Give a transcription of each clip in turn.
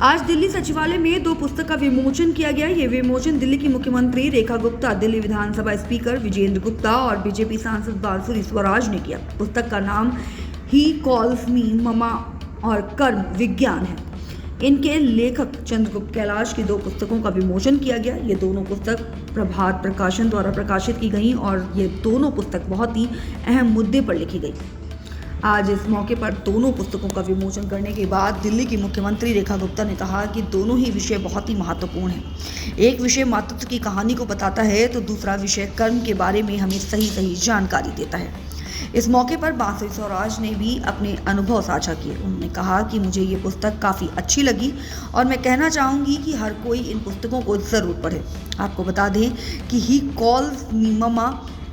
आज दिल्ली सचिवालय में 2 पुस्तक का विमोचन किया गया। ये विमोचन दिल्ली की मुख्यमंत्री रेखा गुप्ता, दिल्ली विधानसभा स्पीकर विजेंद्र गुप्ता और बीजेपी सांसद बांसुरी स्वराज ने किया। पुस्तक का नाम ही कॉल्स मी ममा और कर्म विज्ञान है। इनके लेखक चंद्रगुप्त कैलाश की 2 पुस्तकों का विमोचन किया गया। ये दोनों पुस्तक प्रभात प्रकाशन द्वारा प्रकाशित की गई और ये दोनों पुस्तक बहुत ही अहम मुद्दे पर लिखी गई। आज इस मौके पर दोनों पुस्तकों का विमोचन करने के बाद दिल्ली की मुख्यमंत्री रेखा गुप्ता ने कहा कि दोनों ही विषय बहुत ही महत्वपूर्ण हैं। एक विषय मातृत्व की कहानी को बताता है तो दूसरा विषय कर्म के बारे में हमें सही जानकारी देता है। इस मौके पर बांसुरी स्वराज ने भी अपने अनुभव साझा किए। उन्होंने कहा कि मुझे ये पुस्तक काफ़ी अच्छी लगी और मैं कहना चाहूँगी कि हर कोई इन पुस्तकों को ज़रूर पढ़े। आपको बता दें कि ही कॉल्स मी ममा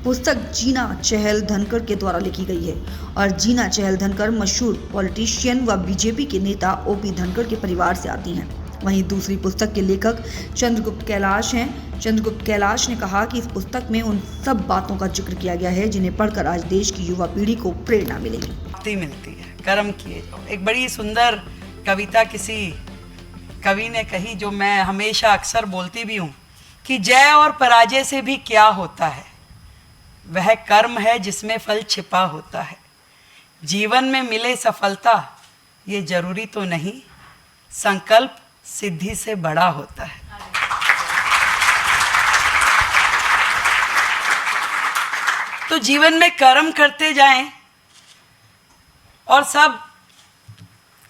पुस्तक जीना चहल धनकर के द्वारा लिखी गई है और जीना चहल धनकर मशहूर पॉलिटिशियन व बीजेपी के नेता ओपी धनकर के परिवार से आती हैं। वहीं दूसरी पुस्तक के लेखक चंद्रगुप्त कैलाश हैं। चंद्रगुप्त कैलाश ने कहा कि इस पुस्तक में उन सब बातों का जिक्र किया गया है जिन्हें पढ़कर आज देश की युवा पीढ़ी को प्रेरणा मिलेगी। मिलती है, कर्म किए जाओ। एक बड़ी सुंदर कविता किसी कवि ने कही जो मैं हमेशा अक्सर बोलती भी हूँ कि जय और पराजय से भी क्या होता है, वह कर्म है जिसमें फल छिपा होता है। जीवन में मिले सफलता ये जरूरी तो नहीं, संकल्प सिद्धि से बड़ा होता है। तो जीवन में कर्म करते जाएं और सब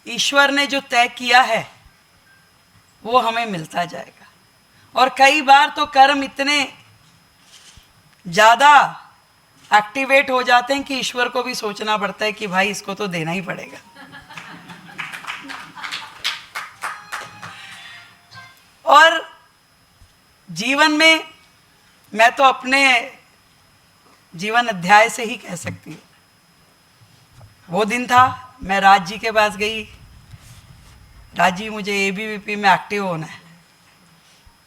ईश्वर ने जो तय किया है वो हमें मिलता जाएगा। और कई बार तो कर्म इतने ज़्यादा एक्टिवेट हो जाते हैं कि ईश्वर को भी सोचना पड़ता है कि भाई इसको तो देना ही पड़ेगा। और जीवन में मैं तो अपने जीवन अध्याय से ही कह सकती हूँ। वो दिन था मैं राज जी के पास गई, राज जी मुझे एबीवीपी में एक्टिव होना है।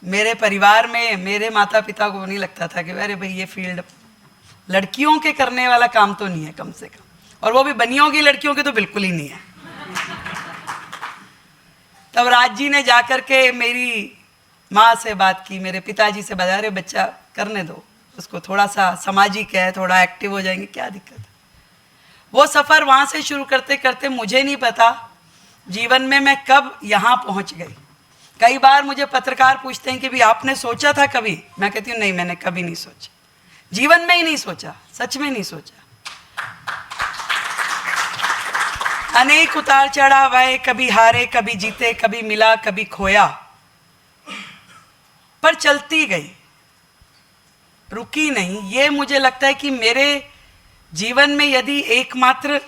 मेरे परिवार में मेरे माता पिता को नहीं लगता था कि अरे भाई ये फील्ड लड़कियों के करने वाला काम तो नहीं है कम से कम, और वो भी बनियों की लड़कियों के तो बिल्कुल ही नहीं है। तब राज जी ने जाकर के मेरी माँ से बात की, मेरे पिताजी से बताया, अरे बच्चा करने दो उसको, थोड़ा सा सामाजिक है, थोड़ा एक्टिव हो जाएंगे, क्या दिक्कत है। वो सफ़र वहाँ से शुरू करते करते मुझे नहीं पता जीवन में मैं कब यहाँ पहुँच गई। कई बार मुझे पत्रकार पूछते हैं कि भी आपने सोचा था कभी? मैं कहती हूँ नहीं, मैंने कभी नहीं सोचा, जीवन में ही नहीं सोचा, सच में नहीं सोचा। अनेक उतार चढ़ाव आए, कभी हारे कभी जीते, कभी मिला कभी खोया, पर चलती गई, रुकी नहीं। ये मुझे लगता है कि मेरे जीवन में यदि एकमात्र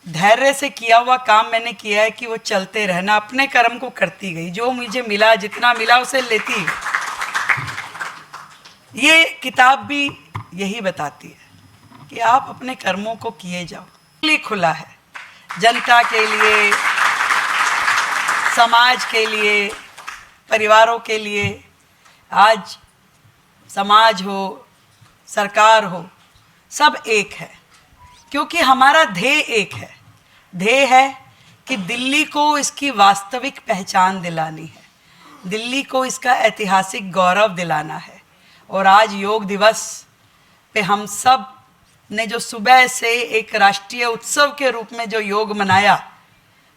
धैर्य से किया हुआ काम मैंने किया है कि वो चलते रहना, अपने कर्म को करती गई, जो मुझे मिला जितना मिला उसे लेती। ये किताब भी यही बताती है कि आप अपने कर्मों को किए जाओ। खुला है जनता के लिए, समाज के लिए, परिवारों के लिए। आज समाज हो, सरकार हो, सब एक है क्योंकि हमारा ध्येय एक है। ध्येय है कि दिल्ली को इसकी वास्तविक पहचान दिलानी है, दिल्ली को इसका ऐतिहासिक गौरव दिलाना है। और आज योग दिवस पे हम सब ने जो सुबह से एक राष्ट्रीय उत्सव के रूप में जो योग मनाया,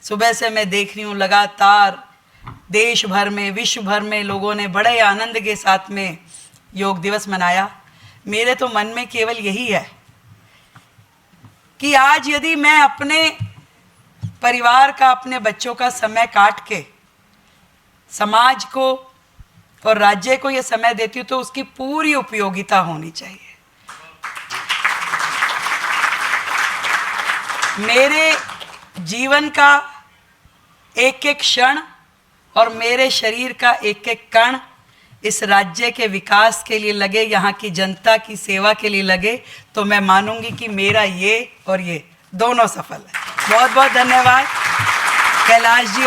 सुबह से मैं देख रही हूँ लगातार देश भर में, विश्व भर में लोगों ने बड़े आनंद के साथ में योग दिवस मनाया। मेरे तो मन में केवल यही है कि आज यदि मैं अपने परिवार का, अपने बच्चों का समय काट के समाज को और राज्य को ये समय देती हूँ तो उसकी पूरी उपयोगिता होनी चाहिए। मेरे जीवन का एक एक क्षण और मेरे शरीर का एक एक कण इस राज्य के विकास के लिए लगे, यहाँ की जनता की सेवा के लिए लगे, तो मैं मानूंगी कि मेरा ये और ये दोनों सफल है। बहुत बहुत धन्यवाद कैलाश जी।